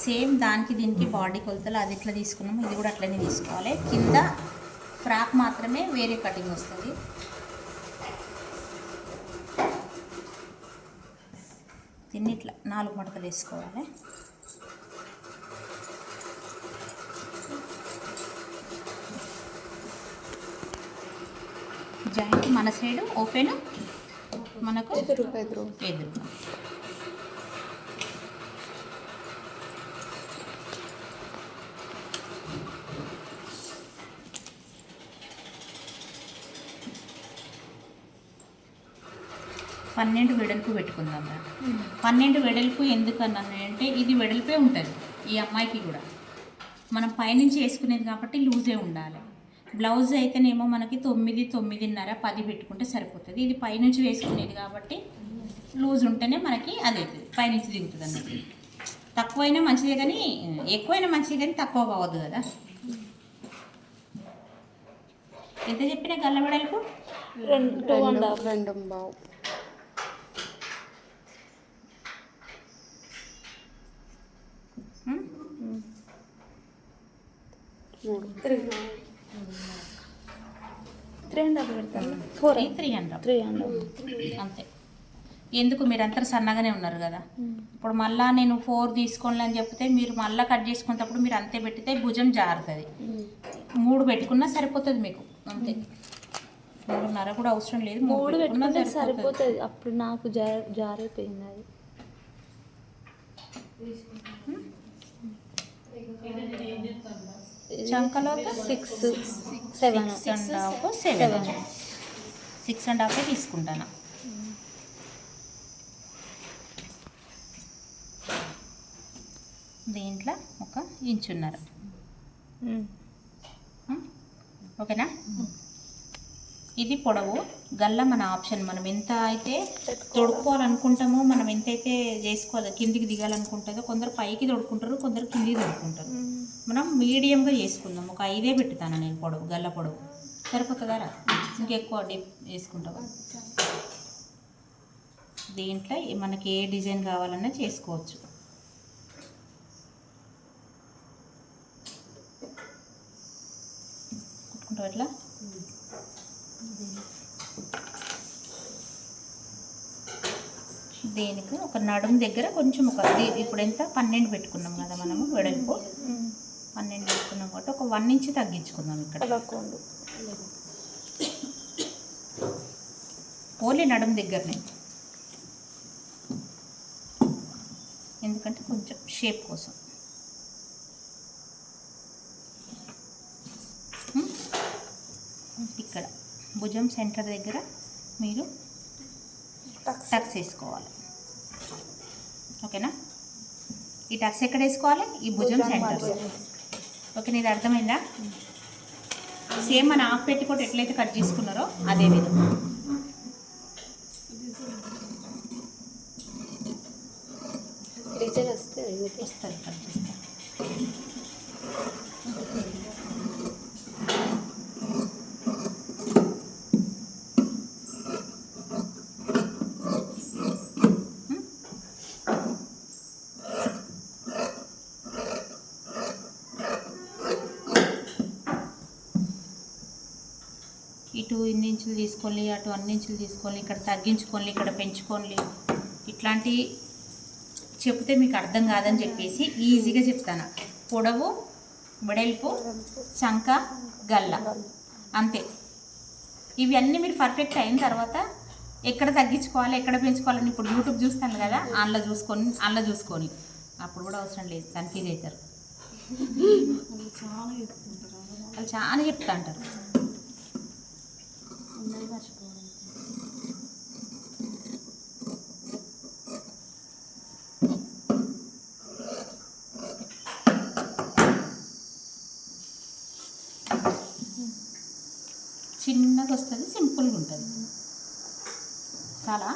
Same దానికి దీనికి body కొలతలు అది ఎట్లా తీసుకున్నాము ఇది కూడా అట్లనే తీసుకోవాలి. కింద ఫ్రాక్ మాత్రమే వేరే కటింగ్ వస్తుంది. దీన్ని ఇట్లా 4 మడతలు వేసుకోవాలి. జాయింట్ మన సైడు ఓపెన్, మనకు ఎదురు. 12 వెడల్పు పెట్టుకుందాం. 12 వెడల్పు ఎందుకన్నాను అంటే ఇది వెడల్పే ఉంటుంది ఈ అమ్మాయికి కూడా. మనం పైనుంచి వేసుకునేది కాబట్టి లూజే ఉండాలి. బ్లౌజ్ అయితేనేమో మనకి 9, 9:30, 10 పెట్టుకుంటే సరిపోతుంది. ఇది పైనుంచి వేసుకునేది కాబట్టి లూజ్ ఉంటేనే మనకి అది అవుతుంది, పైనుంచి దిగుతుంది అన్నట్టు. తక్కువైనా మంచిదే కానీ ఎక్కువైనా మంచిదే కానీ తక్కువ కావద్దు కదా. ఎంత చెప్పిన గల్ల వెడల్పు 2.5. అంతే. ఎందుకు మీరు అంతా సన్నగానే ఉన్నారు కదా. ఇప్పుడు మళ్ళీ నేను 4 తీసుకోండి అని చెప్తే మీరు మళ్ళీ కట్ చేసుకునేటప్పుడు మీరు అంతే పెట్టితే భుజం జారుతుంది. 3 పెట్టుకున్నా సరిపోతుంది మీకు. అంతే, 3.5 కూడా అవసరం లేదు. 3 పెట్టుకున్నా సరిపోతుంది. అప్పుడు నాకు జారైపోయింది అది. చంకలో 6, 7, 6.5 తీసుకుంటాను. దీంట్లో 1 ఇంచున్నర. ఓకేనా. ఇది పొడవు. గల్ల మన ఆప్షన్. మనం ఎంత అయితే తొడుక్కోవాలనుకుంటామో, మనం ఎంతైతే చేసుకోవాలి కిందికి దిగాలనుకుంటుందో, కొందరు పైకి తొడుక్కుంటారు, కొందరు కిందికి తొడుక్కుంటారు. మనం మీడియంగా చేసుకుందాం. ఒక 5 పెట్టుతాను నేను పొడవు, గల్ల పొడవు. సరిపోతుందా? ఇంకెక్కువ డిప్ వేసుకుంటావా? దీంట్లో మనకి ఏ డిజైన్ కావాలన్నా చేసుకోవచ్చు. కుట్టుకుంటావు ఎట్లా? దీనికి ఒక నడుము దగ్గర కొంచెం ఇప్పుడు ఎంత 12 పెట్టుకున్నాం కదా మనము వెడల్పు. 12 పెట్టుకున్నాం కాబట్టి ఒక 1 ఇంచ్ తగ్గించుకుందాం ఇక్కడ. ఓన్లీ నడుము దగ్గరనే, ఎందుకంటే కొంచెం షేప్ కోసం. ఇక్కడ భుజం సెంటర్ దగ్గర మీరు టక్స్ వేసుకోవాలి. ఓకేనా. ఈ టక్స్ ఎక్కడ వేసుకోవాలి? ఈ భుజం సెంటర్. ఓకే, ఇది అర్థమైందా? సేమ్ మన హాఫ్ పెట్టికోట్ ఎట్లయితే కట్ చేసుకున్నారో అదే విధంగా. వస్తుంది, కట్ చేస్తాను. ఇటు 2 ఇంచులు తీసుకోవాలి, అటు 1 ఇంచులు తీసుకోవాలి, ఇక్కడ తగ్గించుకోవాలి, ఇక్కడ పెంచుకోవాలి. ఇట్లాంటి చెప్తే మీకు అర్థం కాదని చెప్పేసి ఈజీగా చెప్తాను. పొడవు, వెడల్పు, చంక, గల్ల, అంతే. ఇవన్నీ మీరు పర్ఫెక్ట్ అయిన తర్వాత ఎక్కడ తగ్గించుకోవాలి, ఎక్కడ పెంచుకోవాలని ఇప్పుడు యూట్యూబ్ చూస్తాను కదా, అందులో చూసుకొని అప్పుడు కూడా అవసరం లేదు, కన్ఫ్యూజ్ అవుతారు. వాళ్ళు చాలా చెప్తా అంటారు. చిన్నగా వస్తుంది, సింపుల్గా ఉంటుంది. చాలా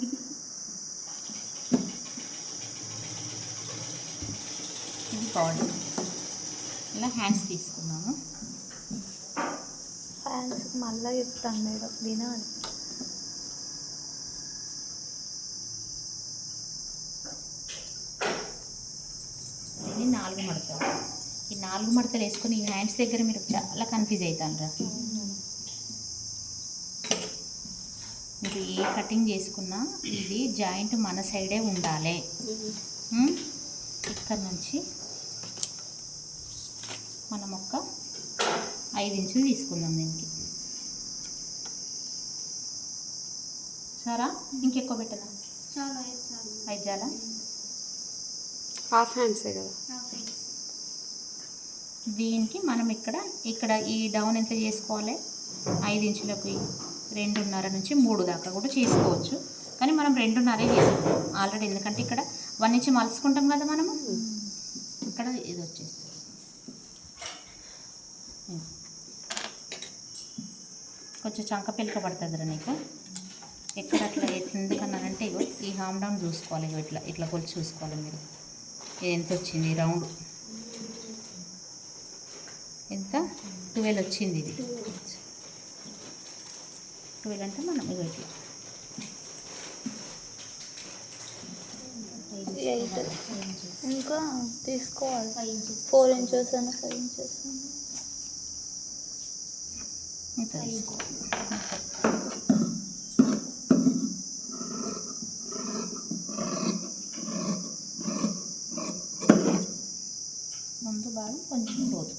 ఇది బాడీ. ఇలా హ్యాండ్స్ తీసుకున్నాము. హ్యాండ్స్ మళ్ళీ చెప్తాను మేడం, వినాలి. 4 మడతలు. ఈ 4 మడతలు వేసుకొని ఈ హ్యాండ్స్ దగ్గర మీరు చాలా కన్ఫ్యూజ్ అవుతాను రా. మీరు ఏ కటింగ్ చేసుకున్నా ఇది జాయింట్ మన సైడే ఉండాలి. ఇక్కడ నుంచి మనం ఒక 5 ఇంచులు తీసుకుందాం దీనికి. సరా ఇంకెక్కువ పెట్టదా? 5 చాలా. హాఫ్ హ్యాండ్సే కదా. దీనికి మనం ఇక్కడ ఈ డౌన్ ఎంత చేసుకోవాలి? 5 ఇంచులకి 2.5 నుంచి 3 దాకా కూడా చేసుకోవచ్చు, కానీ మనం 2.5 చేసుకుంటాం ఆల్రెడీ. ఎందుకంటే ఇక్కడ 1 ఇంచ్ మలుచుకుంటాం కదా మనము. ఇక్కడ ఇది వచ్చేస్తుంది. కొంచెం చంక పిలక పడుతుందిరా నీకు. ఎక్కడ అట్లా ఎందుకన్నానంటే ఇగో ఈ హామ్ డౌన్ చూసుకోవాలి. ఇగో ఇట్లా కొలిచి చూసుకోవాలి మీరు. ఇది ఎంత వచ్చింది రౌండ్? ఎంత? 12 వచ్చింది. ఇది 12 అంటే మనం ఇగో ఇట్లా 8 ఇంకా తీసుకోవాలి. 4 ఇంచెస్ అని 5 ఇంచెస్ ఇంత తీసుకోవాలి. ముందు భాగం కొంచెం లోతు.